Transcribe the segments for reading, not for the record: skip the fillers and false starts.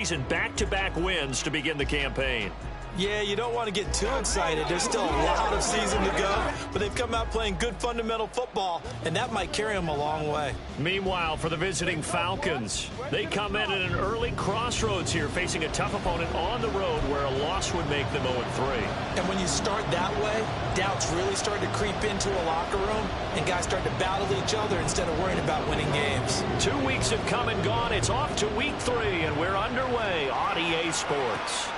And back-to-back wins to begin the campaign. Yeah, you don't want to get too excited. There's still a lot of season to go, but they've come out playing good fundamental football, and that might carry them a long way. Meanwhile, for the visiting Falcons, they come in at an early crossroads here, facing a tough opponent on the road where a loss would make them 0-3. And when you start that way, doubts really start to creep into a locker room, and guys start to battle each other instead of worrying about winning games. 2 weeks have come and gone. It's off to week 3, and we're underway on EA Sports.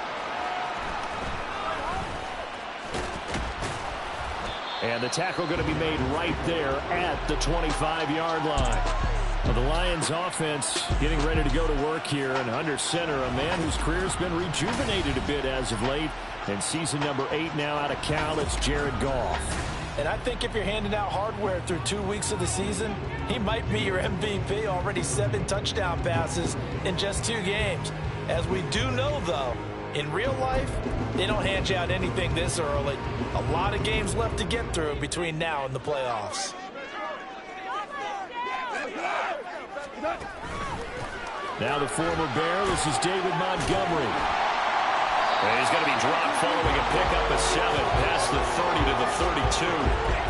And the tackle going to be made right there at the 25-yard line. Well, the Lions offense getting ready to go to work here, and under center, a man whose career has been rejuvenated a bit as of late. And season number 8 now out of Cal, it's Jared Goff. And I think if you're handing out hardware through 2 weeks of the season, he might be your MVP. Already 7 touchdown passes in just 2 games. As we do know, though, in real life, they don't hand you out anything this early. A lot of games left to get through between now and the playoffs. Now the former Bear, this is David Montgomery. And he's going to be dropped following a pickup of 7 past the 30 to the 32.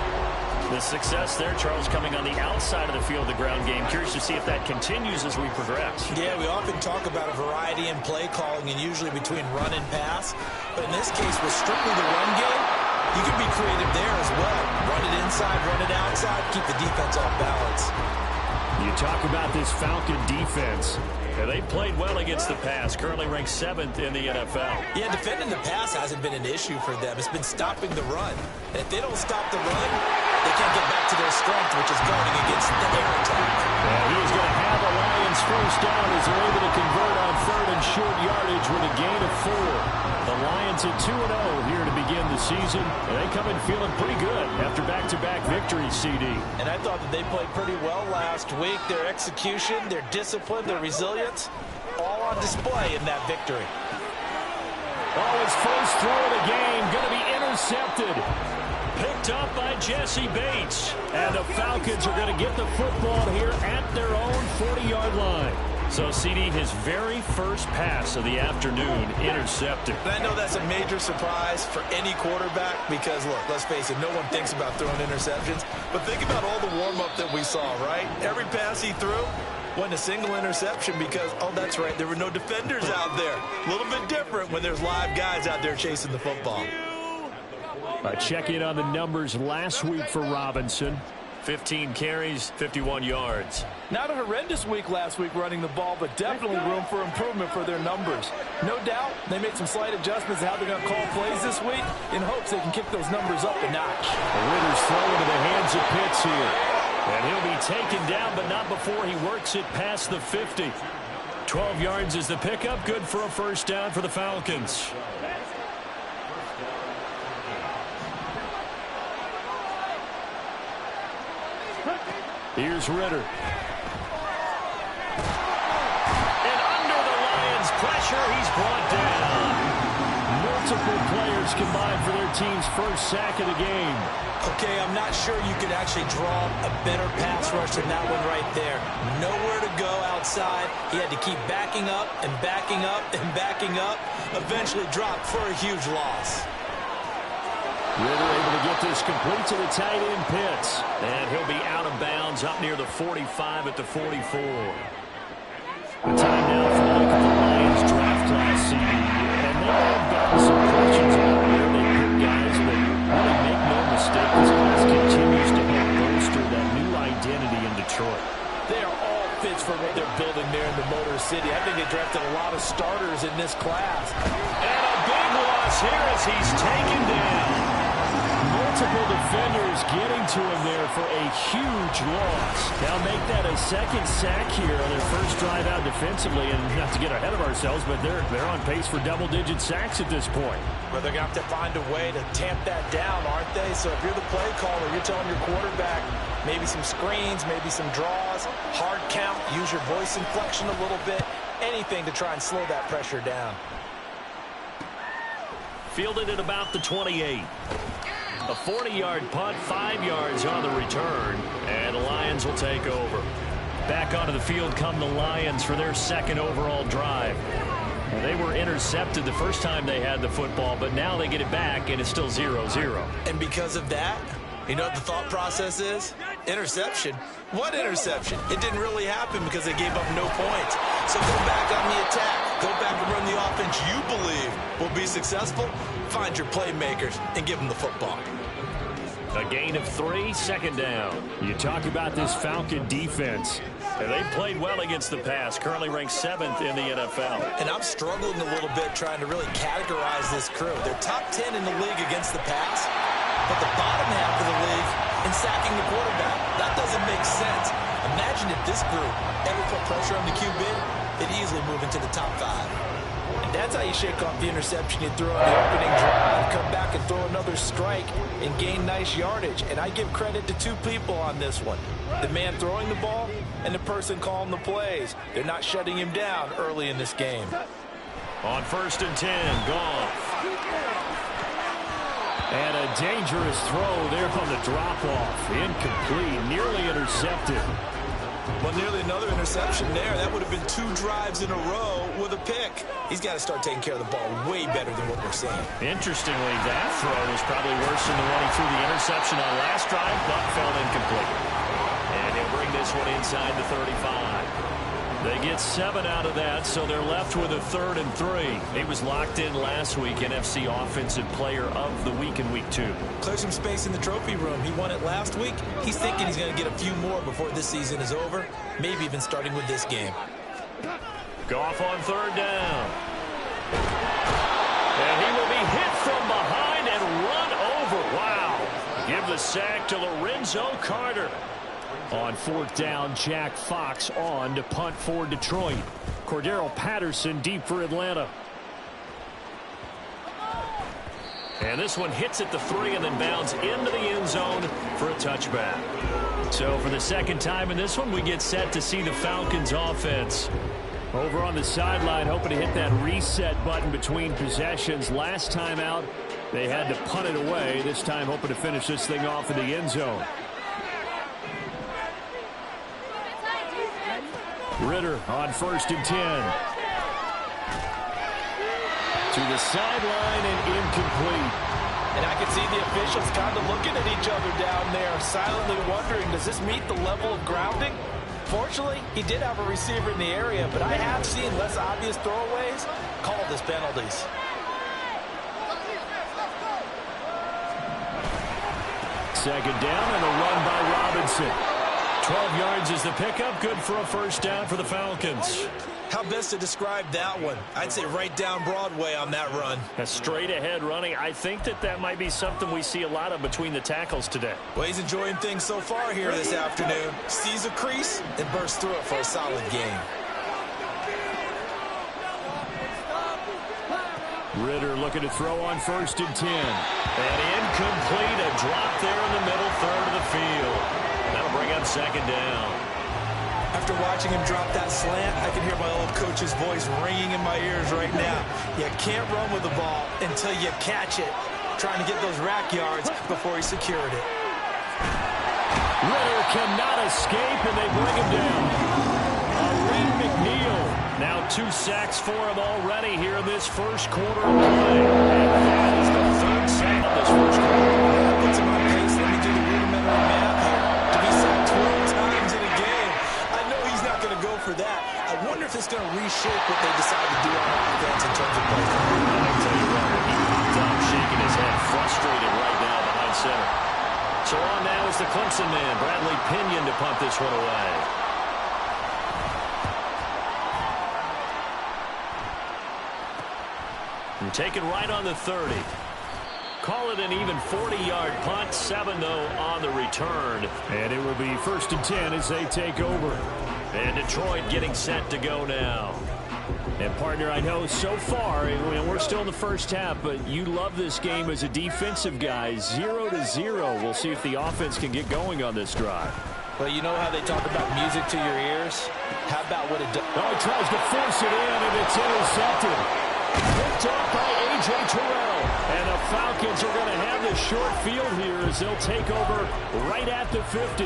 The success there, Charles, coming on the outside of the field, the ground game. Curious to see if that continues as we progress. Yeah, we often talk about a variety in play calling and usually between run and pass. But in this case, with strictly the run game, you can be creative there as well. Run it inside, run it outside, keep the defense off balance. You talk about this Falcon defense. Yeah, they played well against the pass, currently ranked 7th in the NFL. Yeah, defending the pass hasn't been an issue for them. It's been stopping the run. And if they don't stop the run, they can't get back to their strength, which is guarding against the air attack. Yeah, he is going to have the Lions first down as they're able to convert on 3rd and short yardage with a gain of 4. The Lions at 2-0 here to begin the season, and they come in feeling pretty good after back-to-back victories, CD. And I thought that they played pretty well last week. Their execution, their discipline, their resilience, all on display in that victory. Oh, his first throw of the game going to be intercepted. Picked up by Jesse Bates. And the Falcons are going to get the football here at their own 40-yard line. So, CD, his very first pass of the afternoon intercepted. And I know that's a major surprise for any quarterback because, look, let's face it, no one thinks about throwing interceptions. But think about all the warm-up that we saw, right? Every pass he threw wasn't a single interception because, oh, that's right, there were no defenders out there. A little bit different when there's live guys out there chasing the football. Check in on the numbers last week for Robinson. 15 carries, 51 yards. Not a horrendous week last week running the ball, but definitely room for improvement for their numbers. No doubt they made some slight adjustments to how they're going to call plays this week in hopes they can kick those numbers up a notch. Ritter's throw into the hands of Pitts here. And he'll be taken down, but not before he works it past the 50. 12 yards is the pickup. Good for a first down for the Falcons. Here's Ridder. And under the Lions' pressure, he's brought down. Multiple players combined for their team's first sack of the game. Okay, I'm not sure you could actually draw a better pass rush than that one right there. Nowhere to go outside. He had to keep backing up and backing up and backing up. Eventually dropped for a huge loss. Ridder able to get this complete to the tight end Pitts. And he'll be out of bounds up near the 45 at the 44. The time now for a look at the Lions draft class, CD. And they have gotten some questions about where they pick guys, but really make no mistake, this class continues to help bolster that new identity in Detroit. They are all fits for what they're building there in the Motor City. I think they drafted a lot of starters in this class. And a big loss here as he's taken down. Multiple defenders getting to him there for a huge loss. Now make that a second sack here on their first drive out defensively. And not to get ahead of ourselves, but they're on pace for double-digit sacks at this point. Well, they're going to have to find a way to tamp that down, aren't they? So if you're the play caller, you're telling your quarterback maybe some screens, maybe some draws, hard count, use your voice inflection a little bit, anything to try and slow that pressure down. Fielded at about the 28. A 40-yard punt, 5 yards on the return, and the Lions will take over. Back onto the field come the Lions for their second overall drive. were intercepted the first time they had the football, but now they get it back, and it's still 0-0. And because of that, you know what the thought process is? Interception. What interception? It didn't really happen because they gave up no points. So go back on the attack. Go back and run the offense you believe will be successful. Find your playmakers and give them the football. A gain of 3, second down. You talk about this Falcon defense. They've played well against the pass, currently ranked 7th in the NFL. And I'm struggling a little bit trying to really categorize this crew. They're top 10 in the league against the pass, but the bottom half of the league in sacking the quarterback. That doesn't make sense. Imagine if this group ever put pressure on the QB, they'd easily move into the top 5. And that's how you shake off the interception you threw on the opening drive, come back and throw another strike and gain nice yardage. And I give credit to 2 people on this one. The man throwing the ball and the person calling the plays. They're not shutting him down early in this game. On 1st and 10, Goff. And a dangerous throw there on the drop-off. Incomplete, nearly intercepted. Well, nearly another interception there. That would have been 2 drives in a row with a pick. He's got to start taking care of the ball way better than what we're seeing. Interestingly, that throw was probably worse than the one he threw the interception on last drive, but fell incomplete. And he'll bring this one inside the 35. They get 7 out of that, so they're left with a 3rd and 3. He was locked in last week, NFC Offensive Player of the Week in Week 2. Clear some space in the trophy room. He won it last week. He's thinking he's going to get a few more before this season is over, maybe even starting with this game. Goff on 3rd down. And he will be hit from behind and run over. Wow. Give the sack to Lorenzo Carter. On 4th down, Jack Fox on to punt for Detroit. Cordero Patterson deep for Atlanta. And this one hits at the 3 and then bounds into the end zone for a touchback. So for the second time in this one, we get set to see the Falcons offense. Over on the sideline, hoping to hit that reset button between possessions. Last time out, they had to punt it away. This time hoping to finish this thing off in the end zone. Ritter on 1st and 10. To the sideline and incomplete. And I can see the officials kind of looking at each other down there, silently wondering, does this meet the level of grounding? Fortunately, he did have a receiver in the area, but I have seen less obvious throwaways called as penalties. Second down and a run by Robinson. 12 yards is the pickup. Good for a 1st down for the Falcons. How best to describe that one? I'd say right down Broadway on that run. A straight ahead running. I think that might be something we see a lot of between the tackles today. Well, he's enjoying things so far here this afternoon. Sees a crease and bursts through it for a solid game. Ritter looking to throw on 1st and 10. And incomplete. A drop there in the middle 3rd of the field. That'll bring up 2nd down. After watching him drop that slant, I can hear my old coach's voice ringing in my ears right now. You can't run with the ball until you catch it. Trying to get those rack yards before he secured it. Ritter cannot escape, and they bring him down. Aaron McNeil. Now 2 sacks for him already here in this first quarter of play. And that is the 3rd sack of this first quarter. That puts him on pace. Let me do the rudimentary math here. To be sacked 12 times in a game. I know he's not going to go for that. I wonder if it's going to reshape what they decide to do on offense in terms of play. I'll tell you what, he's shaking his head, frustrated right now behind center. So on now is the Clemson man, Bradley Pinion, to punt this one away. And taken right on the 30. Call it an even 40-yard punt. 7, though, on the return. And it will be 1st and 10 as they take over. And Detroit getting set to go now. And, partner, I know so far, we're still in the first half, but you love this game as a defensive guy. 0-0. We'll see if the offense can get going on this drive. Well, you know how they talk about music to your ears? How about what it does? Oh, he tries to force it in, and it's intercepted. Picked up by A.J. Terrell. And the Falcons are going to have the short field here as they'll take over right at the 50.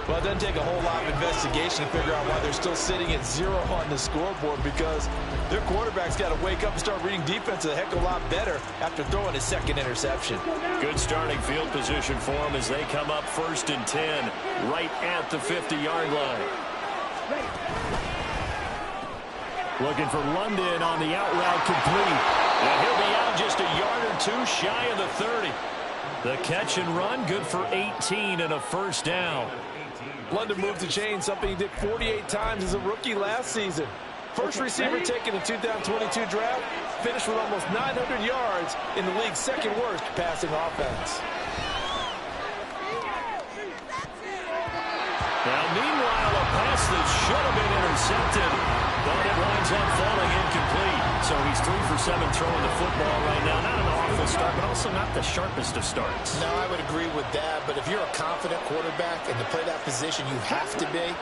Well, it doesn't take a whole lot of investigation to figure out why they're still sitting at 0 on the scoreboard, because their quarterback's got to wake up and start reading defense a heck of a lot better after throwing his second interception. Good starting field position for them as they come up 1st and 10 right at the 50-yard line. Looking for London on the out route complete. And he'll be out just a yard or two shy of the 30. The catch and run good for 18 and a first down. London moved the chain, something he did 48 times as a rookie last season. First receiver taken in 2022 draft, finished with almost 900 yards in the league's second worst passing offense. Now, meanwhile, a pass that should have been intercepted, but it winds up falling incomplete. So he's 3 for 7 throwing the football right now. Not an awful start, but also not the sharpest of starts. No, I would agree with that. But if you're a confident quarterback and to play that position, you have to be.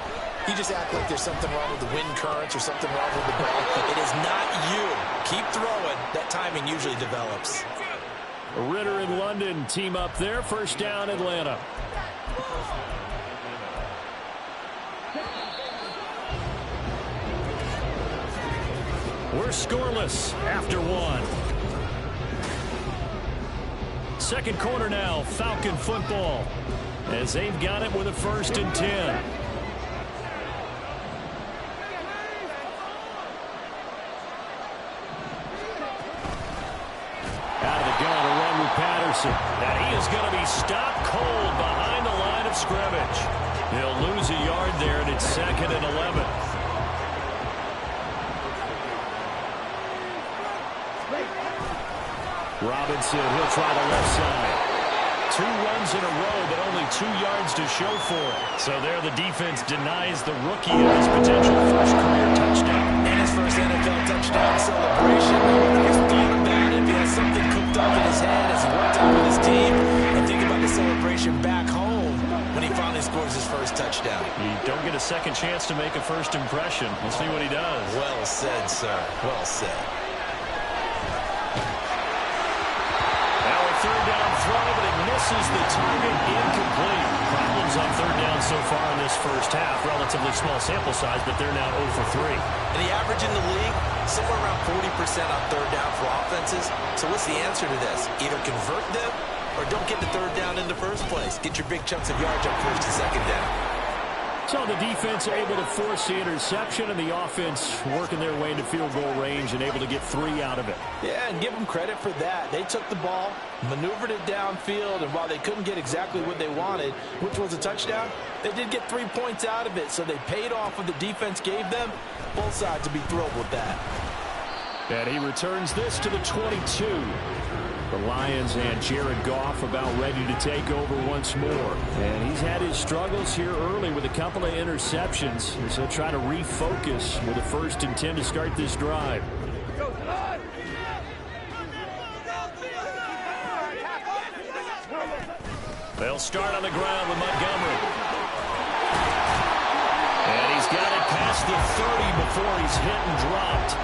You just act like there's something wrong with the wind currents or something wrong with the ball. It is not you. Keep throwing. That timing usually develops. Ritter and London team up there. First down, Atlanta. We're scoreless after 1. Second quarter now, Falcon football, as they've got it with a 1st and 10. Out of the gun, a run with Patterson. And he is going to be stopped cold behind the line of scrimmage. He'll lose a yard there, and it's 2nd and 11. Robinson, he'll try the left side. 2 runs in a row, but only 2 yards to show for it. So there the defense denies the rookie of his potential first career touchdown. And his first NFL touchdown celebration. He's thought about it. If he has something cooked up in his head as he worked out with his team. And think about the celebration back home when he finally scores his first touchdown. You don't get a second chance to make a first impression. We'll see what he does. Well said, sir. Well said. Third down throw, but it misses the target, incomplete. Problems on third down so far in this first half. Relatively small sample size, but they're now 0 for 3. And the average in the league, somewhere around 40% on third down for offenses. So what's the answer to this? Either convert them or don't get the third down in the first place. Get your big chunks of yards on 1st and 2nd down. So the defense able to force the interception, and the offense working their way into field goal range and able to get 3 out of it. Yeah, and give them credit for that. They took the ball, maneuvered it downfield, and while they couldn't get exactly what they wanted, which was a touchdown, they did get 3 points out of it, so they paid off what the defense gave them. Both sides will be thrilled with that. And he returns this to the 22. The Lions and Jared Goff about ready to take over once more. And he's had his struggles here early with a couple of interceptions. So he'll try to refocus with a 1st and 10 to start this drive. They'll start on the ground with Montgomery. And he's got it past the 30 before he's hit and dropped.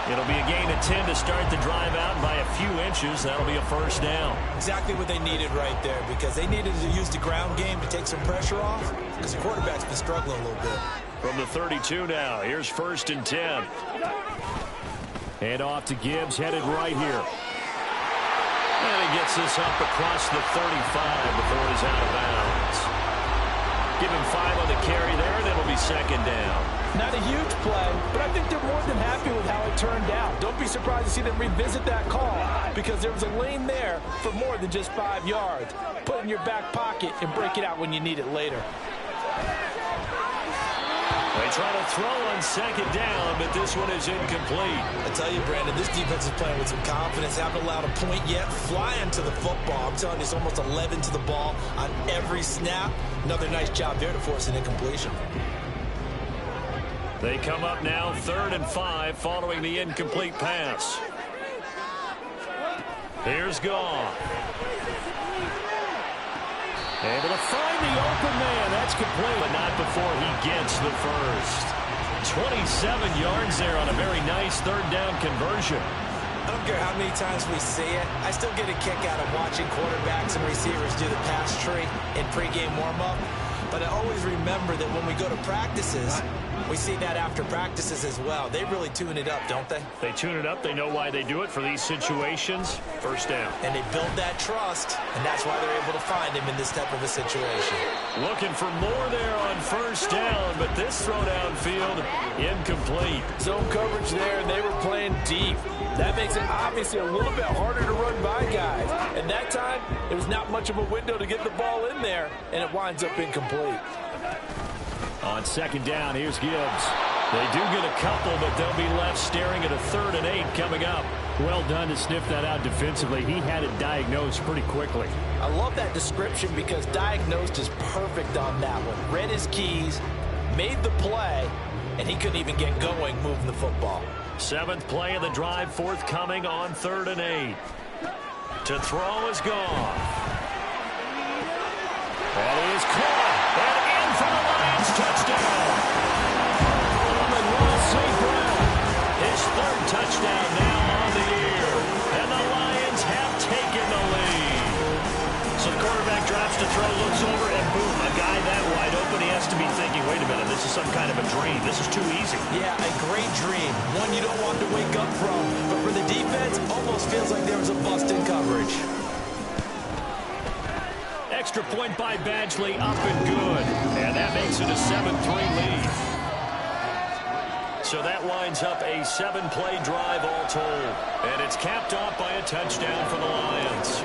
It'll be a gain of 10 to start the drive out by a few inches. That'll be a first down. Exactly what they needed right there, because they needed to use the ground game to take some pressure off, because the quarterback's been struggling a little bit. From the 32 now, here's 1st and 10. Hand off to Gibbs, headed right here. And he gets this up across the 35 before he's out of bounds. Give him 5 on the carry there, and it'll be 2nd down. Not a huge play, but I think they're more than happy with how it turned out. Don't be surprised to see them revisit that call, because there was a lane there for more than just 5 yards. Put it in your back pocket and break it out when you need it later. They try to throw on 2nd down, but this one is incomplete. I tell you, Brandon, this defense is playing with some confidence. Haven't allowed a point yet. Flying to the football. I'm telling you, it's almost 11 to the ball on every snap. Another nice job there to force an incompletion. They come up now 3rd and 5 following the incomplete pass. Here's Goff. Able to find the open man. That's complete, but not before he gets the first. 27 yards there on a very nice 3rd down conversion. I don't care how many times we see it. I still get a kick out of watching quarterbacks and receivers do the pass tree in pregame warm-up. But I always remember that when we go to practices, we see that after practices as well. They really tune it up, don't they? They tune it up. They know why they do it for these situations. First down. And they build that trust, and that's why they're able to find him in this type of a situation. Looking for more there on first down, but this throw downfield, incomplete. Zone coverage there, and they were playing deep. That makes it obviously a little bit harder to run by guys. And that time, there was not much of a window to get the ball in there, and it winds up incomplete. On second down, here's Gibbs. They do get a couple, but they'll be left staring at a 3rd and 8 coming up. Well done to sniff that out defensively. He had it diagnosed pretty quickly. I love that description because diagnosed is perfect on that one. Read his keys, made the play, and he couldn't even get going moving the football. 7th play of the drive forthcoming on 3rd and 8. To throw is gone. That is caught. And in for the Lions touchdown. Amon-Ra St. Brown. His 3rd touchdown now on the year. And the Lions have taken the lead. So the quarterback drops to throw, looks over, and boom, a guy that wide open, he has to be thinking, wait a minute, this is some kind of a dream. This is too easy. Yeah, a great dream. One you don't want to wake up from. But for the defense, almost feels like there was a bust in coverage. Extra point by Badgley, up and good. And that makes it a 7-3 lead. So that winds up a 7-play drive all told. And it's capped off by a touchdown for the Lions.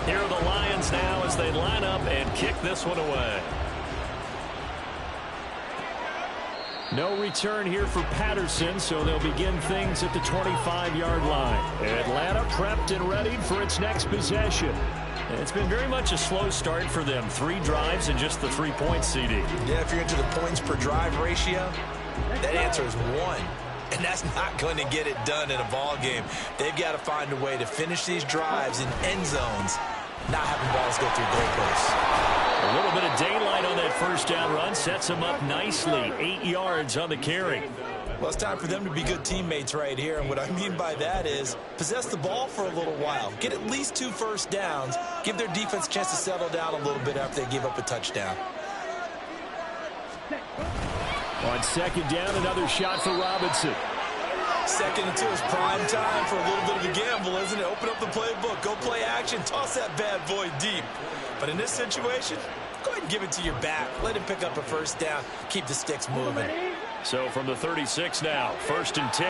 Here are the Lions now as they line up and kick this one away. No return here for Patterson, so they'll begin things at the 25-yard line. Atlanta prepped and ready for its next possession. It's been very much a slow start for them. 3 drives and just the 3 points, CD. Yeah, if you're into the points per drive ratio, that answer is 1. And that's not going to get it done in a ball game. They've got to find a way to finish these drives in end zones, not having balls go through goalposts. A little bit of daylight on that first down run sets them up nicely. 8 yards on the carry. Well, it's time for them to be good teammates right here. And what I mean by that is possess the ball for a little while. Get at least 2 first downs. Give their defense a chance to settle down a little bit after they give up a touchdown. On second down, another shot for Robinson. 2nd and 2 is prime time for a little bit of a gamble, isn't it? Open up the playbook. Go play action. Toss that bad boy deep. But in this situation, go ahead and give it to your back. Let him pick up a first down. Keep the sticks moving. So from the 36 now, 1st and 10.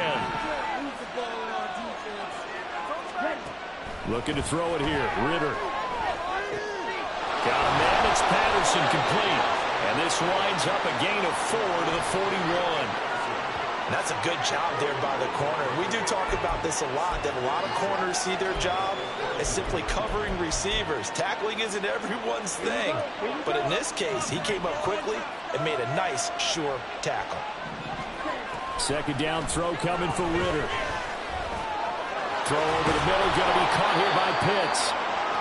Looking to throw it here. Ritter. Got a man. It's Patterson complete. And this winds up a gain of 4 to the 41. That's a good job there by the corner. We do talk about this a lot, that a lot of corners see their job as simply covering receivers. Tackling isn't everyone's thing. But in this case, he came up quickly and made a nice, sure tackle. Second down throw coming for Ritter. Throw over the middle, going to be caught here by Pitts.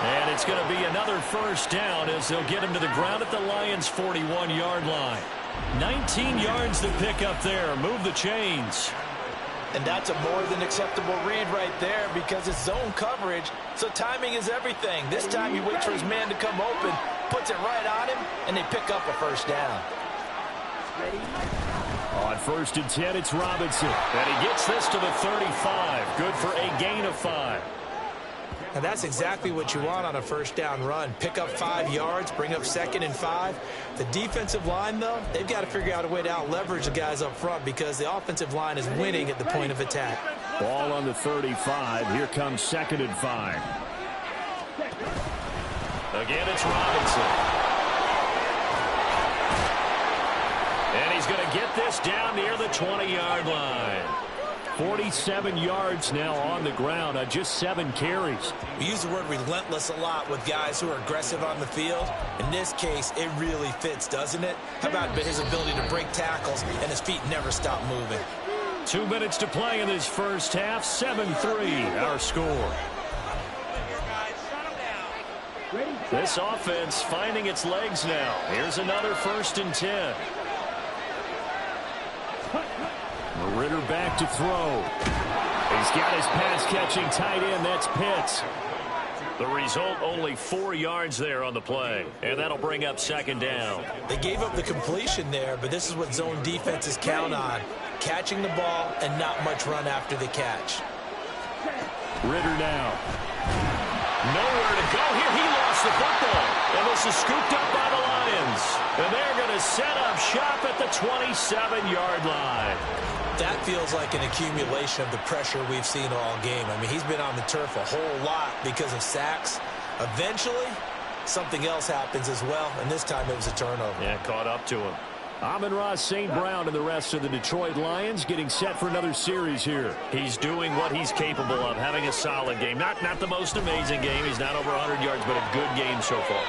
And it's going to be another first down as they'll get him to the ground at the Lions' 41-yard line. 19 yards to pick up there. Move the chains. And that's a more than acceptable read right there because it's zone coverage, so timing is everything. This time he waits for his man to come open, puts it right on him, and they pick up a first down. On 1st and 10, it's Robinson. And he gets this to the 35. Good for a gain of 5. And that's exactly what you want on a first down run. Pick up 5 yards, bring up 2nd and 5. The defensive line, though, they've got to figure out a way to out-leverage the guys up front because the offensive line is winning at the point of attack. Ball on the 35. Here comes 2nd and 5. Again, it's Robinson. And he's going to get this down near the 20-yard line. 47 yards now on the ground on just 7 carries. We use the word relentless a lot with guys who are aggressive on the field. In this case, it really fits, doesn't it? How about his ability to break tackles and his feet never stop moving? 2 minutes to play in this first half. 7-3 our score. This offense finding its legs now. Here's another 1st and 10. Ritter back to throw. He's He's got his pass-catching tight end. That's Pitts. The result, only 4 yards there on the play. And that'll bring up second down. They gave up the completion there, but this is what zone defenses count on. Catching the ball and not much run after the catch. Ritter now. Nowhere to go here. He lost the football. And this is scooped up by the Lions. And they're going to set up shop at the 27-yard line. That feels like an accumulation of the pressure we've seen all game. I mean, he's been on the turf a whole lot because of sacks. Eventually, something else happens as well, and this time it was a turnover. Yeah, caught up to him. Amon-Ra St. Brown and the rest of the Detroit Lions getting set for another series here. He's doing what he's capable of, having a solid game. Not the most amazing game. He's not over 100 yards, but a good game so far.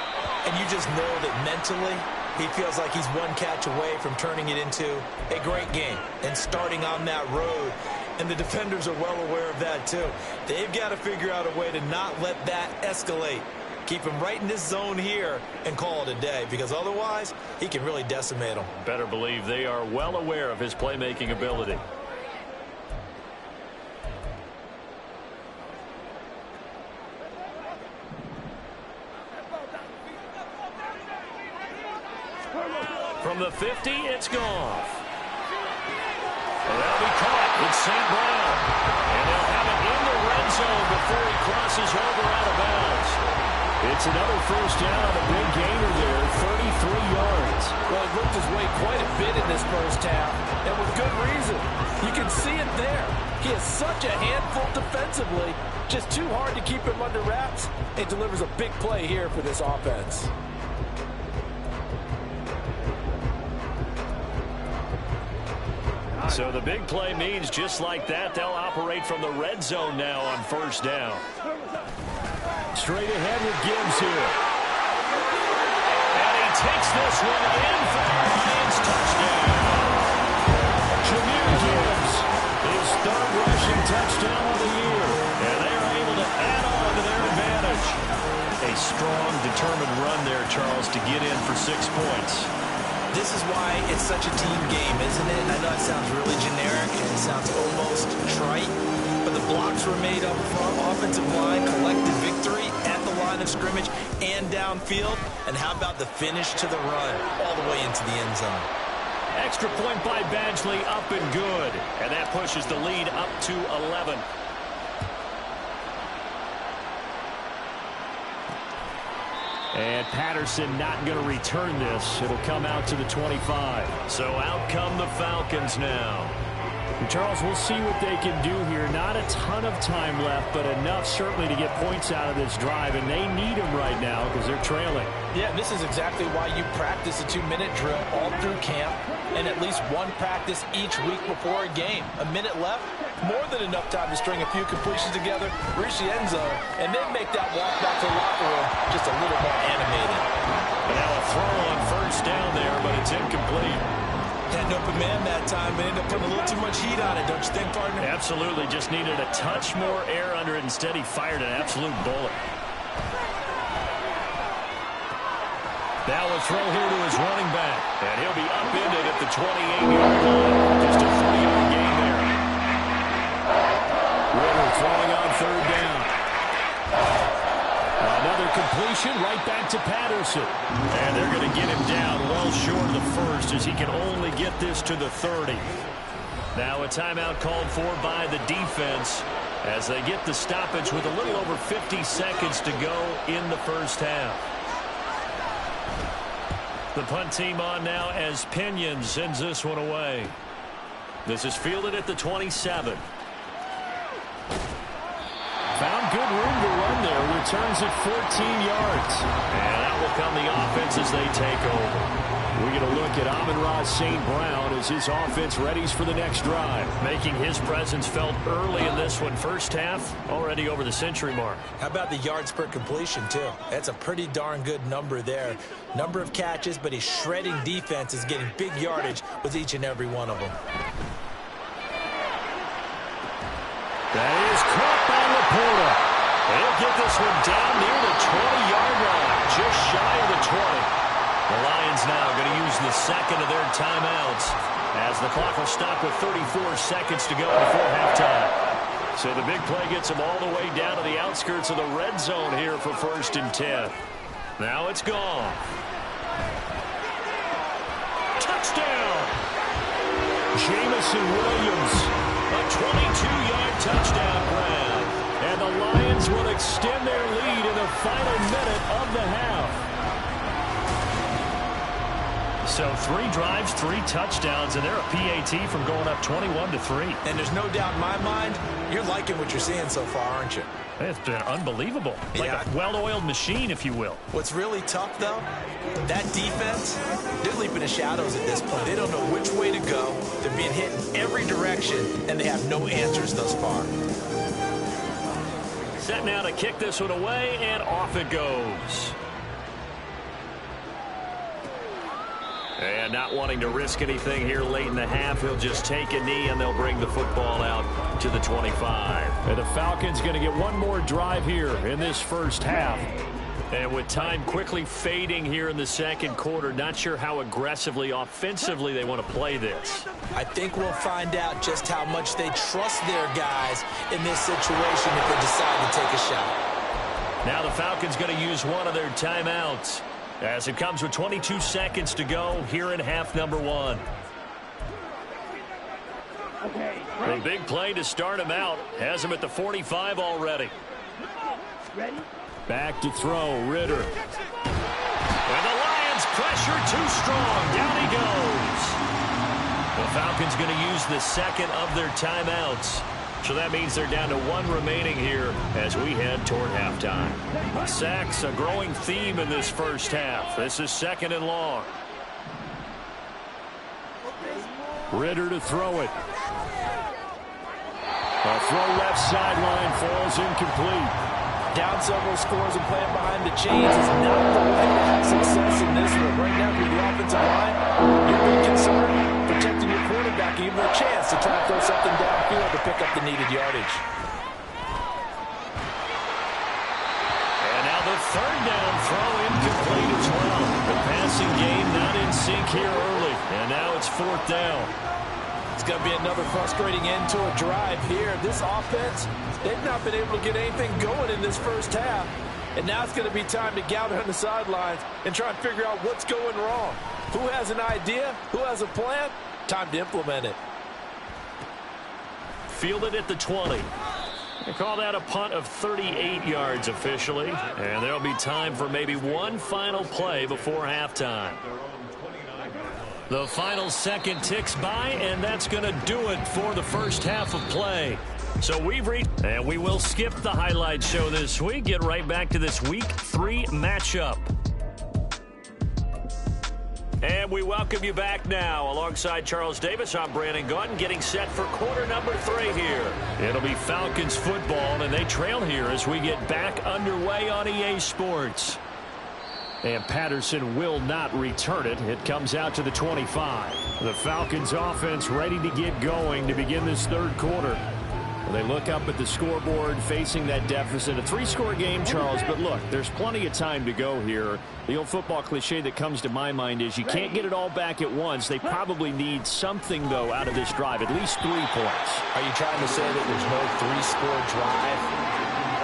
And you just know that mentally, he feels like he's one catch away from turning it into a great game and starting on that road. And the defenders are well aware of that, too. They've got to figure out a way to not let that escalate. Keep him right in this zone here and call it a day, because otherwise he can really decimate them. Better believe they are well aware of his playmaking ability. From the 50, it's Goff. And that'll be caught. It's St. Brown. And they'll have it in the red zone before he crosses over out of bounds. It's another first down on a big gainer there, 33 yards. Well, he looked his way quite a bit in this first half, and with good reason. You can see it there. He is such a handful defensively, just too hard to keep him under wraps. It delivers a big play here for this offense. So the big play means just like that, they'll operate from the red zone now on first down. Straight ahead with Gibbs here. And he takes this one in for the Lions touchdown. Jahmyr Gibbs, his third rushing touchdown of the year. And they are able to add on to their advantage. A strong, determined run there, Charles, to get in for 6 points. This is why it's such a team game, isn't it? I know it sounds really generic and it sounds almost trite, but the blocks were made up front. Offensive line collected victory at the line of scrimmage and downfield. And how about the finish to the run all the way into the end zone? Extra point by Badgley, up and good. And that pushes the lead up to 11. And Patterson not going to return this. It'll come out to the 25. So out come the Falcons now. And Charles, we'll see what they can do here. Not a ton of time left, but enough certainly to get points out of this drive. And they need them right now because they're trailing. Yeah, this is exactly why you practice a 2-minute drill all through camp and at least one practice each week before a game. A minute left, more than enough time to string a few completions together, reach the end zone, and then make that walk back to the locker room just a little more animated. And now a throw on first down there, but it's incomplete. Had an open man that time, but ended up putting a little too much heat on it, don't you think, partner? Absolutely, just needed a touch more air under it. Instead, he fired an absolute bullet. Now a throw here to his running back, and he'll be upended at the 28-yard line. Just a 3-yard gain there. Ritter throwing on third down. Another completion right back to Patterson. And they're going to get him down well short of the first as he can only get this to the 30. Now a timeout called for by the defense as they get the stoppage with a little over 50 seconds to go in the first half. The punt team on now as Pinion sends this one away. This is fielded at the 27. Found good room to run there. Returns at 14 yards. And out will come the offense as they take over. We get a look at Amon-Ra St. Brown as his offense readies for the next drive. Making his presence felt early in this one. First half, already over the century mark. How about the yards per completion, too? That's a pretty darn good number there. Number of catches, but he's shredding defenses, getting big yardage with each and every one of them. That is caught by Laporta. He'll get this one down near the 20-yard line, just shy of the 20. The Lions now going to use the second of their timeouts as the clock will stop with 34 seconds to go before halftime. So the big play gets them all the way down to the outskirts of the red zone here for 1st and 10. Now it's gone. Touchdown! Jamison Williams, a 22-yard touchdown grab. And the Lions will extend their lead in the final minute of the half. So 3 drives, 3 touchdowns, and they're a PAT from going up 21-3. And there's no doubt in my mind, you're liking what you're seeing so far, aren't you? It's been unbelievable. Like a well-oiled machine, if you will. What's really tough, though, that defense, they're leaping the shadows at this point. They don't know which way to go. They're being hit in every direction, and they have no answers thus far. Set now to kick this one away, and off it goes. And not wanting to risk anything here late in the half, he'll just take a knee, and they'll bring the football out to the 25. And the Falcons going to get one more drive here in this first half. And with time quickly fading here in the second quarter, not sure how aggressively, offensively they want to play this. I think we'll find out just how much they trust their guys in this situation if they decide to take a shot. Now the Falcons going to use one of their timeouts, as it comes with 22 seconds to go here in half number 1. The big play to start him out has him at the 45 already. Back to throw, Ritter. And the Lions pressure too strong. Down he goes. The Falcons going to use the second of their timeouts. So that means they're down to 1 remaining here as we head toward halftime. Sacks, a growing theme in this first half. This is 2nd and long. Ritter to throw it. A throw left sideline falls incomplete. Down several scores and playing behind the chains is not the way to have success in this one. Right now, with the offensive line, you're really concerned protecting your quarterback, give him a chance to try and throw something downfield to pick up the needed yardage. And now the 3rd down throw incomplete as well. The passing game not in sync here early. And now it's 4th down. It's going to be another frustrating end to a drive here. This offense, they've not been able to get anything going in this first half. And now it's going to be time to gather on the sidelines and try and figure out what's going wrong. Who has an idea? Who has a plan? Time to implement it. Fielded at the 20. They call that a punt of 38 yards officially. And there'll be time for maybe one final play before halftime. The final second ticks by, and that's going to do it for the first half of play. So we've reached, and we will skip the highlight show this week. Get right back to this Week 3 matchup. And we welcome you back now. Alongside Charles Davis, I'm Brandon Gaudin, getting set for quarter number 3 here. It'll be Falcons football, and they trail here as we get back underway on EA Sports. And Patterson will not return it. It comes out to the 25. The Falcons offense ready to get going to begin this 3rd quarter. They look up at the scoreboard facing that deficit. A 3-score game, Charles, but look, there's plenty of time to go here. The old football cliche that comes to my mind is you can't get it all back at once. They probably need something, though, out of this drive, at least 3 points. Are you trying to say that there's no 3-score drive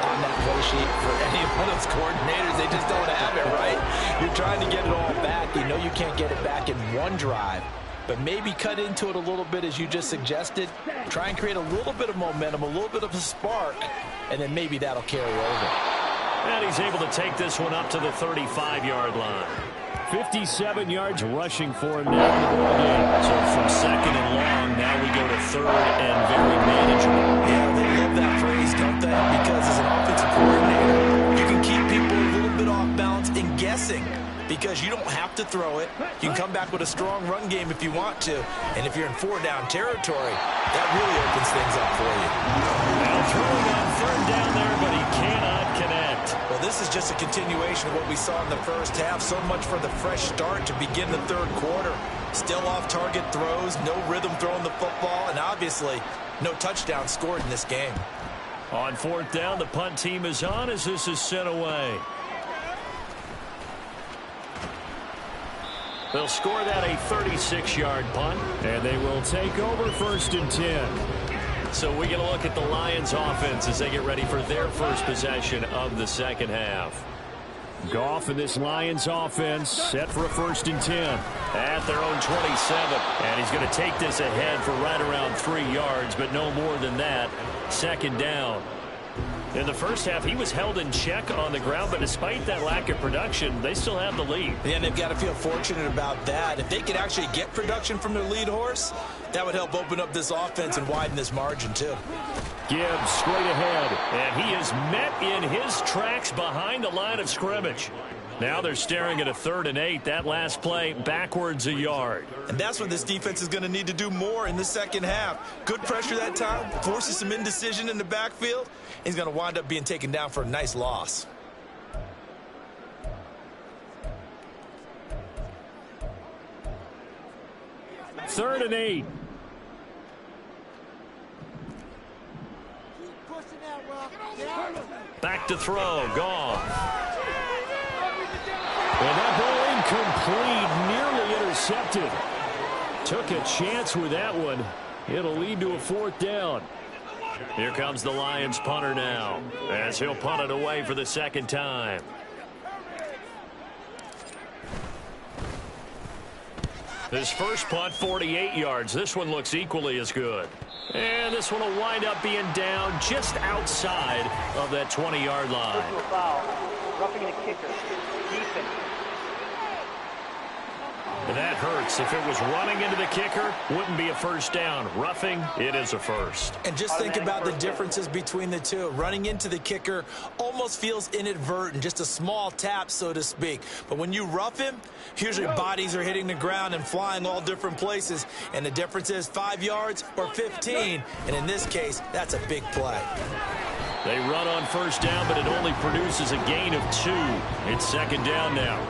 on that play sheet for any of those coordinators? They just don't have it, right? You're trying to get it all back. You know you can't get it back in one drive. But maybe cut into it a little bit as you just suggested. Try and create a little bit of momentum, a little bit of a spark, and then maybe that'll carry over. And he's able to take this one up to the 35-yard line. 57 yards rushing for him now in the ball game. So from 2nd and long, now we go to 3rd and very manageable. Yeah, they love that phrase, don't they? Because as an offensive coordinator, you can keep people a little bit off balance and guessing. Because you don't have to throw it. You can come back with a strong run game if you want to. And if you're in 4-down territory, that really opens things up for you. Now throwing on 3rd down there, but he cannot connect. Well, this is just a continuation of what we saw in the first half. So much for the fresh start to begin the 3rd quarter. Still off-target throws, no rhythm throwing the football, and obviously no touchdown scored in this game. On 4th down, the punt team is on as this is sent away. They'll score that a 36-yard punt, and they will take over 1st and 10. So we get a look at the Lions offense as they get ready for their first possession of the second half. Goff and this Lions offense set for a 1st and 10 at their own 27. And he's going to take this ahead for right around 3 yards, but no more than that. 2nd down. In the first half, he was held in check on the ground, but despite that lack of production, they still have the lead. Yeah, and they've got to feel fortunate about that. If they could actually get production from their lead horse, that would help open up this offense and widen this margin, too. Gibbs straight ahead, and he is met in his tracks behind the line of scrimmage. Now they're staring at a 3rd and 8. That last play backwards a yard. And that's what this defense is going to need to do more in the second half. Good pressure that time, forces some indecision in the backfield. He's going to wind up being taken down for a nice loss. Third and 8. Back to throw. Goff. And that ball incomplete, nearly intercepted. Took a chance with that one. It'll lead to a 4th down. Here comes the Lions punter now, as he'll punt it away for the 2nd time. His first punt, 48 yards. This one looks equally as good. And this one will wind up being down just outside of that 20-yard line. Personal foul. Roughing the kicker. Defense. And that hurts. If it was running into the kicker, wouldn't be a 1st down. Roughing, it is a 1st. And just think about the differences between the two. Running into the kicker almost feels inadvertent, just a small tap, so to speak. But when you rough him, usually bodies are hitting the ground and flying all different places. And the difference is 5 yards or 15. And in this case, that's a big play. They run on 1st down, but it only produces a gain of 2. It's 2nd down now.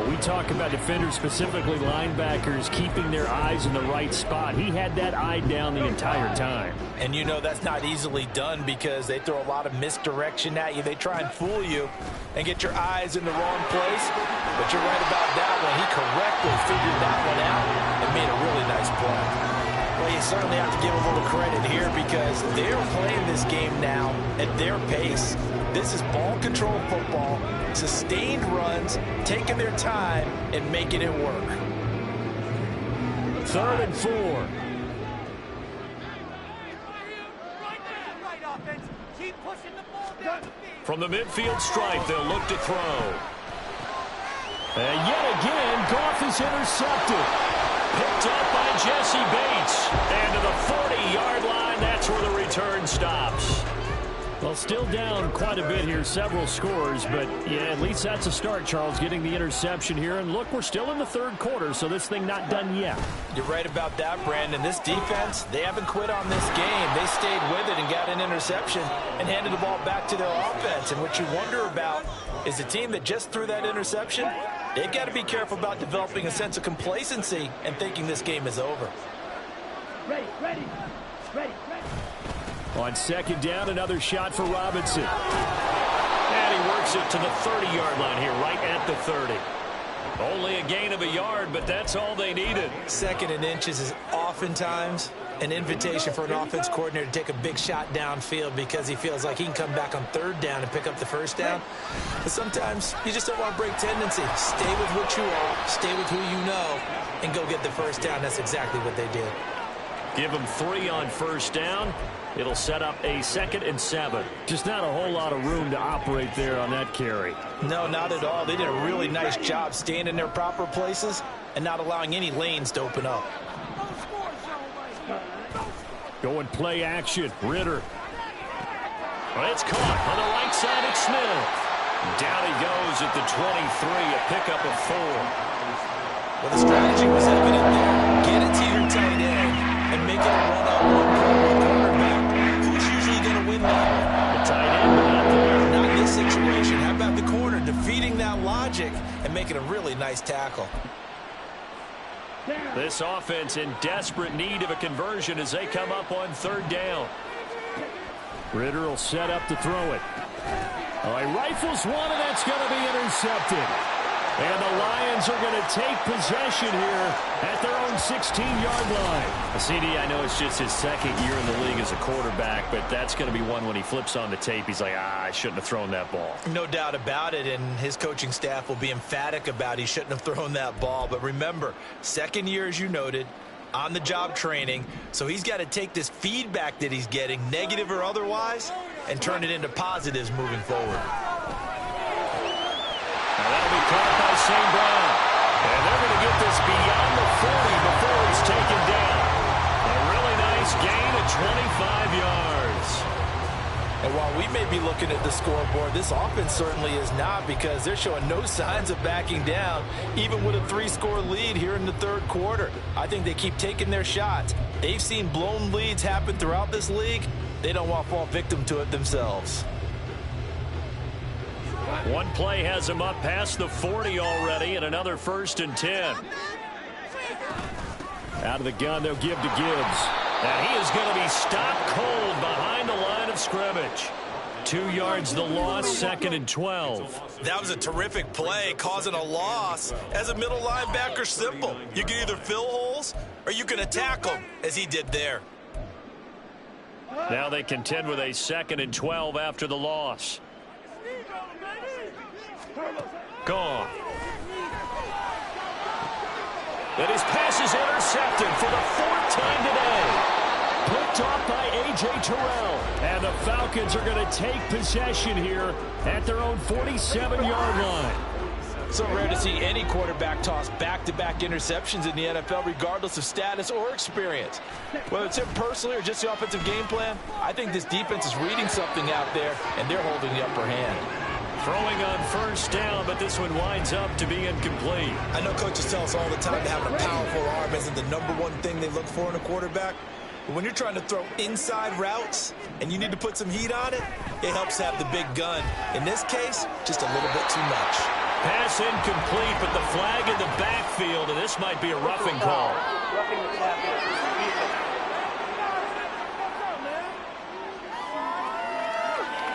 We talk about defenders, specifically linebackers, keeping their eyes in the right spot. He had that eye down the entire time. And you know that's not easily done because they throw a lot of misdirection at you. They try and fool you and get your eyes in the wrong place. But you're right about that one. He correctly figured that one out and made a really nice play. Well, you certainly have to give a little credit here because they're playing this game now at their pace. This is ball control football, sustained runs, taking their time and making it work. 3rd and 4. From the midfield stripe, they'll look to throw. And yet again, Goff is intercepted. Picked up by Jesse Bates. And to the 40-yard line, that's where the return stops. Well, still down quite a bit here, several scores, but yeah, at least that's a start, Charles, getting the interception here. And look, we're still in the 3rd quarter, so this thing not done yet. You're right about that, Brandon. This defense, they haven't quit on this game. They stayed with it and got an interception and handed the ball back to their offense. And what you wonder about is a team that just threw that interception, they've got to be careful about developing a sense of complacency and thinking this game is over. Ready. On 2nd down, another shot for Robinson. And he works it to the 30-yard line here, right at the 30. Only a gain of a yard, but that's all they needed. 2nd and inches is oftentimes an invitation for an offense coordinator to take a big shot downfield because he feels like he can come back on 3rd down and pick up the 1st down. But sometimes you just don't want to break tendency. Stay with what you are, stay with who you know, and go get the 1st down. That's exactly what they did. Give them 3 on 1st down. It'll set up a 2nd and 7. Just not a whole lot of room to operate there on that carry. No, not at all. They did a really nice job staying in their proper places and not allowing any lanes to open up. Going play action. Ritter. Well, it's caught on the right side of Smith. Down he goes at the 23, a pickup of 4. Well, the strategy was evident there. Get it to your tight end and make it a one-on-one quarterback. Who's usually going to win that? The tight end, but not there. Not in this situation. How about the corner defeating that logic and making a really nice tackle? This offense in desperate need of a conversion as they come up on 3rd down. Ritter will set up to throw it. Oh, he rifles one, and that's going to be intercepted. And the Lions are going to take possession here at their own 16-yard line. CD, I know it's just his second year in the league as a quarterback, but that's going to be one when he flips on the tape. He's like, I shouldn't have thrown that ball. No doubt about it, and his coaching staff will be emphatic about he shouldn't have thrown that ball. But remember, second year, as you noted, on-the-job training, so he's got to take this feedback that he's getting, negative or otherwise, and turn it into positives moving forward. That'll be caught by St. Brown. And they're going to get this beyond the 40 before he's taken down. A really nice gain of 25 yards. And while we may be looking at the scoreboard, this offense certainly is not, because they're showing no signs of backing down, even with a 3-score lead here in the third quarter. I think they keep taking their shots. They've seen blown leads happen throughout this league. They don't want to fall victim to it themselves. One play has him up past the 40 already, and another 1st and 10. Out of the gun, they'll give to Gibbs. And he is going to be stopped cold behind the line of scrimmage. 2 yards the loss, 2nd and 12. That was a terrific play, causing a loss. As a middle linebacker, simple. You can either fill holes or you can attack them, as he did there. Now they contend with a 2nd and 12 after the loss. Gone. And his pass is intercepted for the 4th time today. Picked off by A.J. Terrell. And the Falcons are going to take possession here at their own 47-yard line. So rare to see any quarterback toss back-to-back interceptions in the NFL, regardless of status or experience. Whether it's him personally or just the offensive game plan, I think this defense is reading something out there, and they're holding the upper hand. Throwing on 1st down, but this one winds up to be incomplete. I know coaches tell us all the time that having a powerful arm isn't the #1 thing they look for in a quarterback. But when you're trying to throw inside routes and you need to put some heat on it, it helps have the big gun. In this case, just a little bit too much. Pass incomplete, but the flag in the backfield, and this might be a roughing call. Roughing the tackle.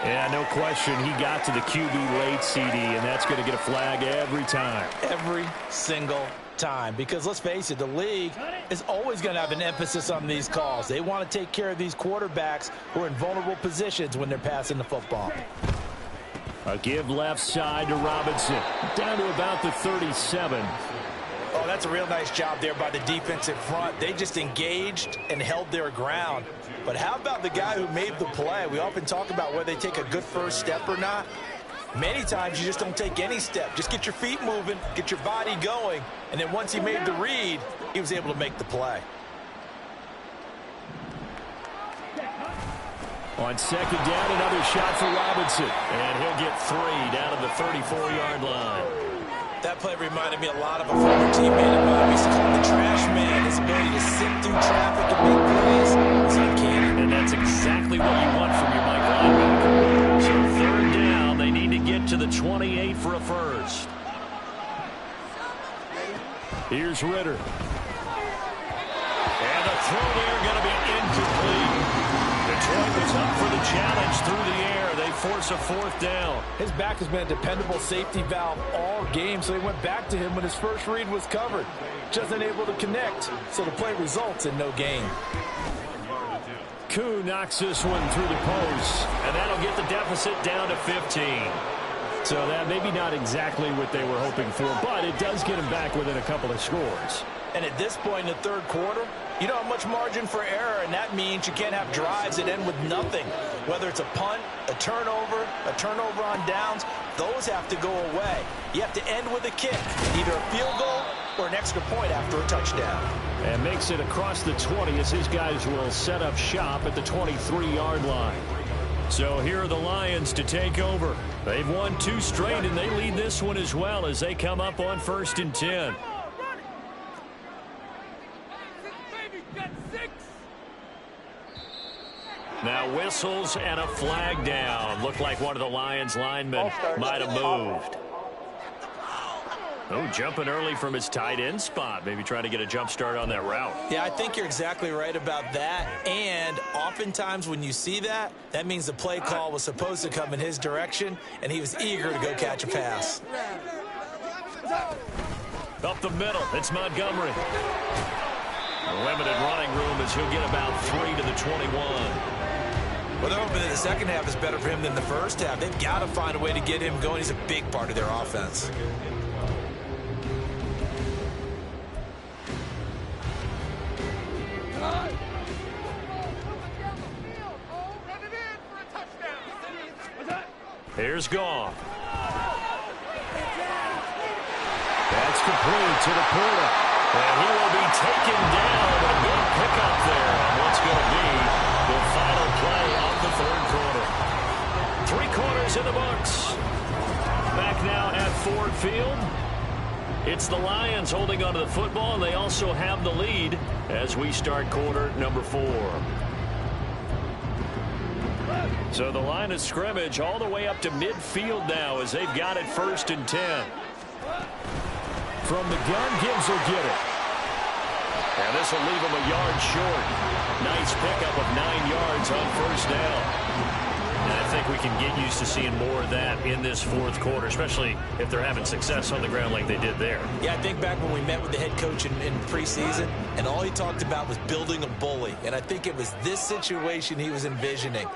Yeah, no question. He got to the QB late, CD, and that's going to get a flag every time. Every single time. Because let's face it, the league is always going to have an emphasis on these calls. They want to take care of these quarterbacks who are in vulnerable positions when they're passing the football. A give left side to Robinson. Down to about the 37. Oh, that's a real nice job there by the defensive front. They just engaged and held their ground. But how about the guy who made the play? We often talk about whether they take a good first step or not. Many times you just don't take any step. Just get your feet moving, get your body going, and then once he made the read, he was able to make the play. On 2nd down, another shot for Robinson. And he'll get 3 down to the 34-yard line. That play reminded me a lot of a former teammate of mine. We used to call him the trash man. His ability to sift through traffic and make plays is uncanny. And that's exactly what you want from your Mike linebacker. So 3rd down, they need to get to the 28 for a first. Here's Ritter. And the throw there going to be incomplete. Detroit was up for the challenge through the air. They force a 4th down. His back has been a dependable safety valve all game, so they went back to him when his first read was covered. Just unable to connect, so the play results in no gain. Koo knocks this one through the post, and that'll get the deficit down to 15. So that maybe not exactly what they were hoping for, but it does get them back within a couple of scores. And at this point in the third quarter, you don't have much margin for error, and that means you can't have drives that end with nothing. Whether it's a punt, a turnover on downs, those have to go away. You have to end with a kick, either a field goal or an extra point after a touchdown. And makes it across the 20 as his guys will set up shop at the 23-yard line. So here are the Lions to take over. They've won 2 straight, and they lead this one as well as they come up on 1st and 10. Now whistles and a flag down. Looked like one of the Lions linemen might have moved. Oh, jumping early from his tight end spot. Maybe trying to get a jump start on that route. Yeah, I think you're exactly right about that. And oftentimes when you see that, that means the play call was supposed to come in his direction, and he was eager to go catch a pass. Up the middle, it's Montgomery. A limited running room as he'll get about 3 to the 21. Well, they're hoping that the second half is better for him than the first half. They've got to find a way to get him going. He's a big part of their offense. Here's Goff. That's complete to the Porter. And he will be taken down. A good pickup there on what's going to be the final play of the third quarter. 3 quarters in the books. Back now at Ford Field. It's the Lions holding onto the football. They also have the lead as we start quarter number 4. So the line of scrimmage all the way up to midfield now as they've got it 1st and 10. From the gun, Gibbs will get it. And this will leave him a yard short. Nice pickup of 9 yards on 1st down. And I think we can get used to seeing more of that in this 4th quarter, especially if they're having success on the ground like they did there. Yeah, I think back when we met with the head coach in preseason, and all he talked about was building a bully. And I think it was this situation he was envisioning.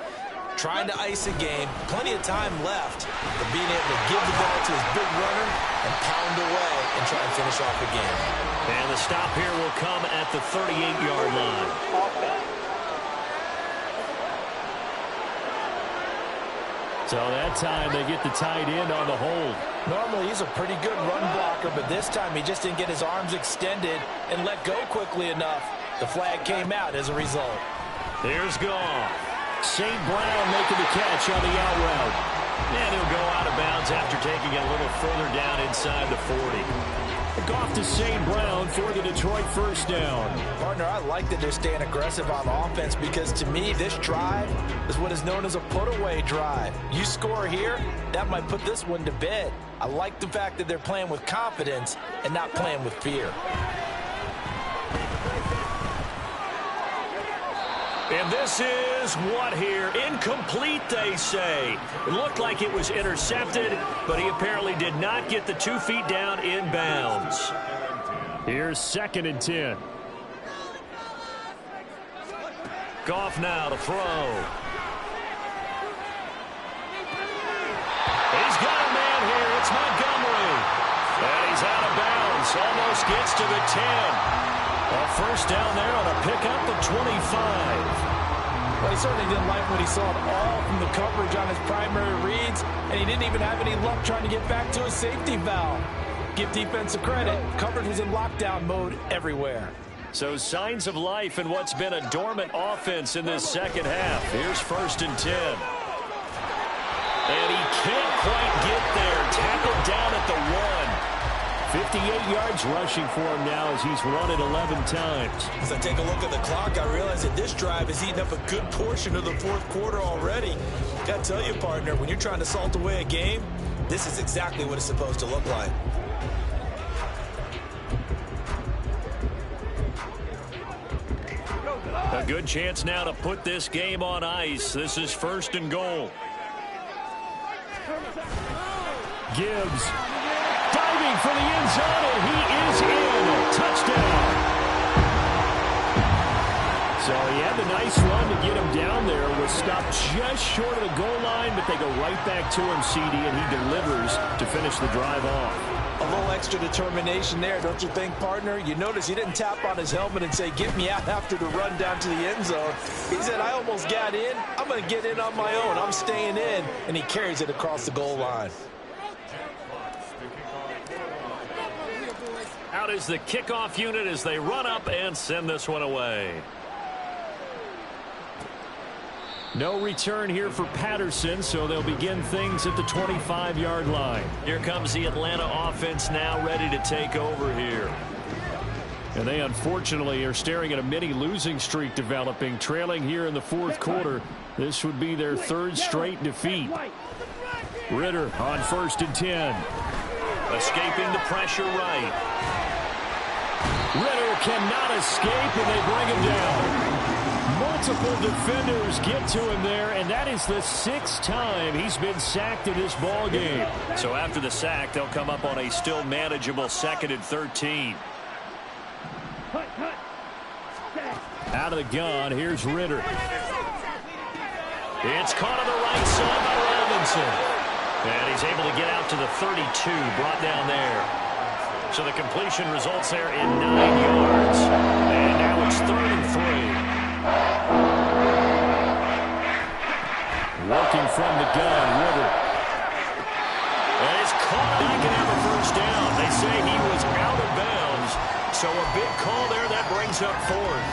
Trying to ice a game, plenty of time left, but being able to give the ball to his big runner and pound away and try and finish off the game. And the stop here will come at the 38-yard line. So that time they get the tight end on the hold. Normally he's a pretty good run blocker, but this time he just didn't get his arms extended and let go quickly enough. The flag came out as a result. Here's Goff. St. Brown making the catch on the out route. And he'll go out of bounds after taking it a little further down inside the 40. Goff to St. Brown for the Detroit 1st down. Partner, I like that they're staying aggressive on offense because to me this drive is what is known as a put-away drive. You score here, that might put this one to bed. I like the fact that they're playing with confidence and not playing with fear. And this is what here? Incomplete, they say. It looked like it was intercepted, but he apparently did not get the 2 feet down in bounds. Here's 2nd and 10. Goff now to throw. He's got a man here. It's Montgomery. And he's out of bounds. Almost gets to the 10. A 1st down there on a pickup of 25. Well, he certainly didn't like what he saw at all from the coverage on his primary reads, and he didn't even have any luck trying to get back to his safety valve. Give defensive credit. Coverage was in lockdown mode everywhere. So signs of life in what's been a dormant offense in this 2nd half. Here's 1st and 10. And he can't quite get there. Tackled down at the 1. 58 yards rushing for him now as he's run it 11 times. As I take a look at the clock, I realize that this drive has eaten up a good portion of the 4th quarter already. Got to tell you, partner, when you're trying to salt away a game, this is exactly what it's supposed to look like. A good chance now to put this game on ice. This is 1st and goal. Gibbs diving for the end zone, and he is in. Touchdown. So he had the nice run to get him down there. Was stopped just short of the goal line, but they go right back to him, CD, and he delivers to finish the drive off. A little extra determination there, don't you think, partner? You notice he didn't tap on his helmet and say, get me out after the run down to the end zone. He said, I almost got in. I'm going to get in on my own. I'm staying in. And he carries it across the goal line. Out is the kickoff unit as they run up and send this one away. No return here for Patterson, so they'll begin things at the 25-yard line. Here comes the Atlanta offense now ready to take over here. And they unfortunately are staring at a mini losing streak developing, trailing here in the 4th quarter. This would be their 3rd straight defeat. Ritter on 1st and 10. Escaping the pressure right. Ritter cannot escape, and they bring him down. multiple defenders get to him there, and that is the 6th time he's been sacked in this ball game. So after the sack, they'll come up on a still manageable 2nd and 13. Out of the gun, here's Ritter. It's caught on the right side by Robinson. And he's able to get out to the 32, brought down there. So the completion results there in 9 yards. And now it's 3rd and 3. Working from the gun, Ritter. And it's caught. You can have a first down. They say he was out of bounds. So a big call there. That brings up 4th.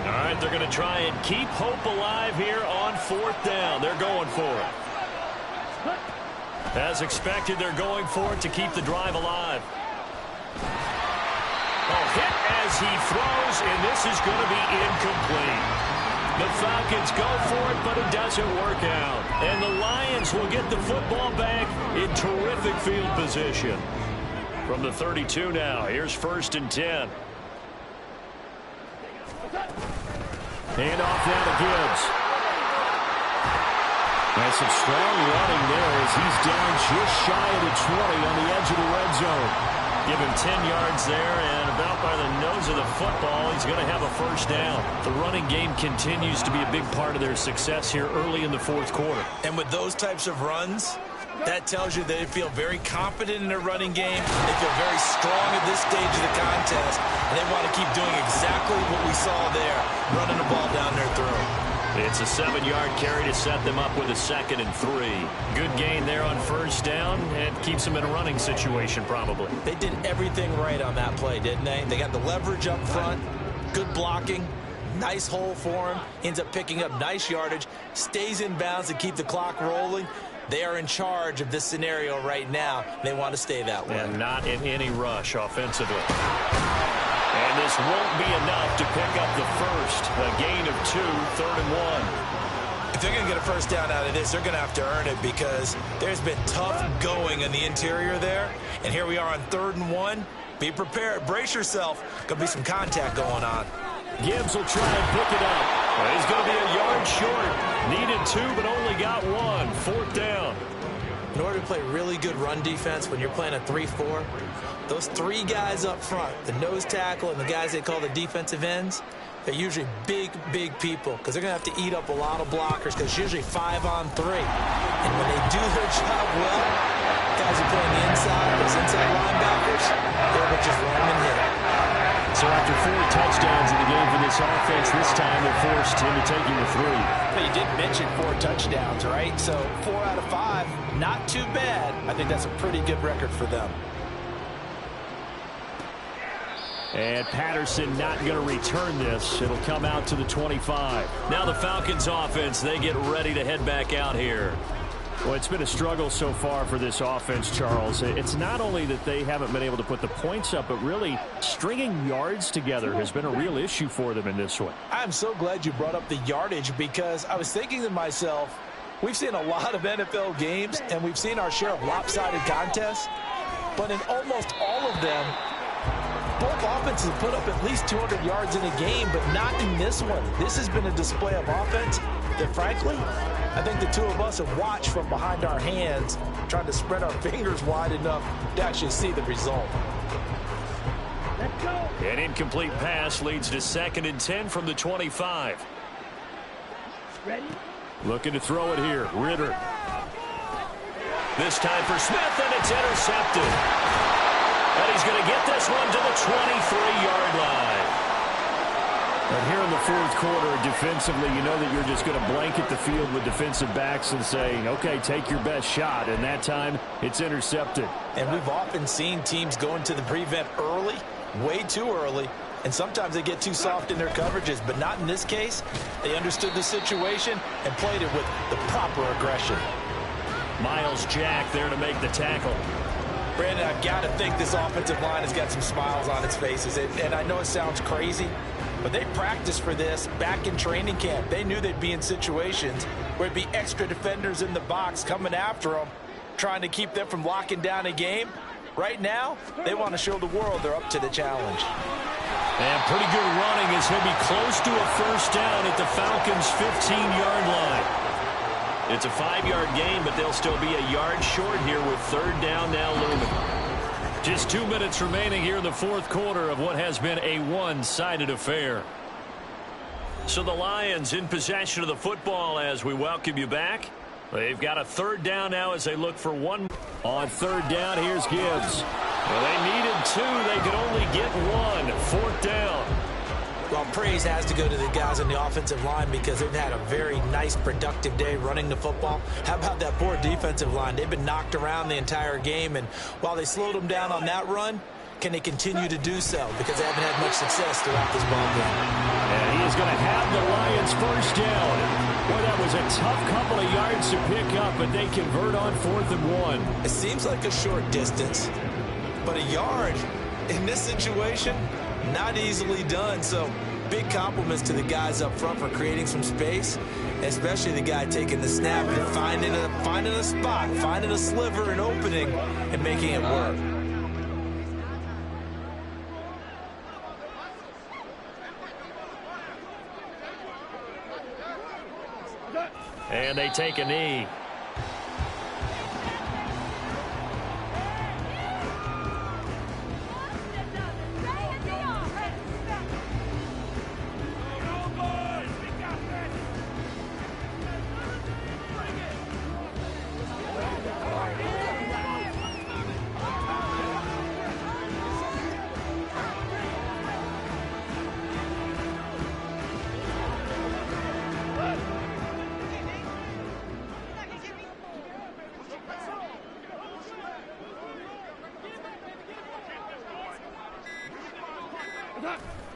All right, they're going to try and keep hope alive here on 4th down. They're going for it. As expected, they're going for it to keep the drive alive. Hit as he throws, and this is going to be incomplete. The Falcons go for it, but it doesn't work out. And the Lions will get the football back in terrific field position. From the 32 now, here's 1st and 10. Hand off now to Gibbs. That's some strong running there as he's down just shy of the 20 on the edge of the red zone. Give him 10 yards there, and about by the nose of the football, he's going to have a first down. The running game continues to be a big part of their success here early in the 4th quarter. And with those types of runs, that tells you they feel very confident in their running game. They feel very strong at this stage of the contest, and they want to keep doing exactly what we saw there, running the ball down their throat. It's a 7-yard carry to set them up with a 2nd and 3. Good gain there on first down, and keeps them in a running situation probably. They did everything right on that play, didn't they? They got the leverage up front, good blocking, nice hole for him, ends up picking up nice yardage, stays in bounds to keep the clock rolling. They are in charge of this scenario right now. They want to stay that way. And not in any rush offensively. And this won't be enough to pick up the first. A gain of 2, 3rd and 1. If they're going to get a first down out of this, they're going to have to earn it because there's been tough going in the interior there. And here we are on 3rd and 1. Be prepared. Brace yourself. Going to be some contact going on. Gibbs will try and pick it up. Well, he's going to be a yard short. Needed 2, but only got 1. 4th down. In order to play really good run defense when you're playing a 3-4, those 3 guys up front, the nose tackle and the guys they call the defensive ends, they're usually big, big people because they're going to have to eat up a lot of blockers because it's usually 5 on 3. And when they do their job well, guys who play on the inside, those inside linebackers, they're just run and hit. So after 4 touchdowns in the game for this offense, this time they're forced into taking the 3. But you did mention 4 touchdowns, right? So 4 out of 5, not too bad. I think that's a pretty good record for them. And Patterson not going to return this. It'll come out to the 25. Now the Falcons offense, they get ready to head back out here. Well, it's been a struggle so far for this offense, Charles. It's not only that they haven't been able to put the points up, but really stringing yards together has been a real issue for them in this one. I'm so glad you brought up the yardage because I was thinking to myself, we've seen a lot of NFL games, and we've seen our share of lopsided contests, but in almost all of them, both offenses put up at least 200 yards in a game, but not in this one. This has been a display of offense that, frankly, I think the two of us have watched from behind our hands, trying to spread our fingers wide enough to actually see the result. Let's go. An incomplete pass leads to 2nd and 10 from the 25. Ready? Looking to throw it here. Ritter. This time for Smith, and it's intercepted. And he's going to get this one to the 23-yard line. And here in the 4th quarter, defensively, you know that you're just going to blanket the field with defensive backs and saying, okay, take your best shot. And that time, it's intercepted. And we've often seen teams go into the prevent early, way too early, and sometimes they get too soft in their coverages, but not in this case. They understood the situation and played it with the proper aggression. Miles Jack there to make the tackle. Brandon, I've got to think this offensive line has got some smiles on its faces. And I know it sounds crazy, but they practiced for this back in training camp. They knew they'd be in situations where it'd be extra defenders in the box coming after them, trying to keep them from locking down a game. Right now, they want to show the world they're up to the challenge. And pretty good running as he'll be close to a first down at the Falcons' 15-yard line. It's a 5-yard gain, but they'll still be a yard short here with third down now looming. Just 2 minutes remaining here in the fourth quarter of what has been a one-sided affair. So the Lions in possession of the football as we welcome you back. They've got a third down now as they look for one. On third down, here's Gibbs. Well, they needed 2. They could only get 1. Fourth down. Well, praise has to go to the guys on the offensive line because they've had a very nice, productive day running the football. How about that poor defensive line? They've been knocked around the entire game, and while they slowed them down on that run, can they continue to do so? Because they haven't had much success throughout this ball game. And he is going to have the Lions first down. Boy, that was a tough couple of yards to pick up, but they convert on 4th and 1. It seems like a short distance, but a yard in this situation, not easily done. So big compliments to the guys up front for creating some space, especially the guy taking the snap and finding a spot, finding a sliver, an opening, and making it work. And they take a knee.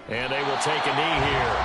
And they will take a knee here.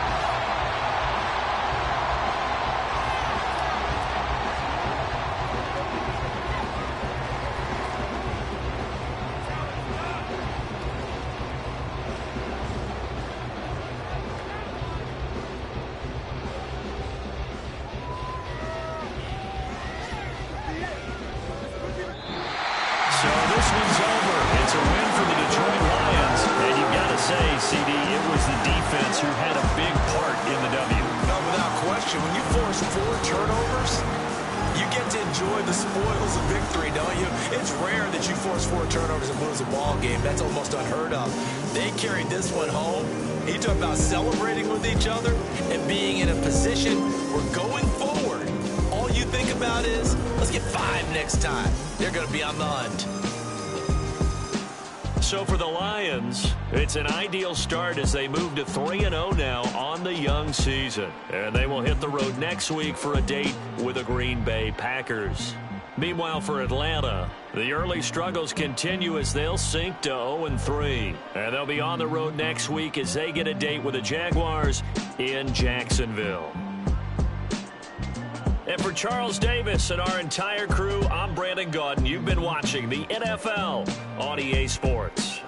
So this one's over. It's a win for the Detroit Lions. And you've got to say, CD, it was the defense who had a big part in the W. No, without question. When you force 4 turnovers, you get to enjoy the spoils of victory, don't you? It's rare that you force 4 turnovers and lose a ball game. That's almost unheard of. They carried this one home. He talked about celebrating with each other and being in a position where going forward, all you think about is, let's get 5 next time. They're going to be on the hunt. So for the Lions, it's an ideal start as they move to 3-0 now on the young season. And they will hit the road next week for a date with the Green Bay Packers. Meanwhile, for Atlanta, the early struggles continue as they'll sink to 0-3. And they'll be on the road next week as they get a date with the Jaguars in Jacksonville. And for Charles Davis and our entire crew, I'm Brandon Gaudin. You've been watching the NFL on EA Sports.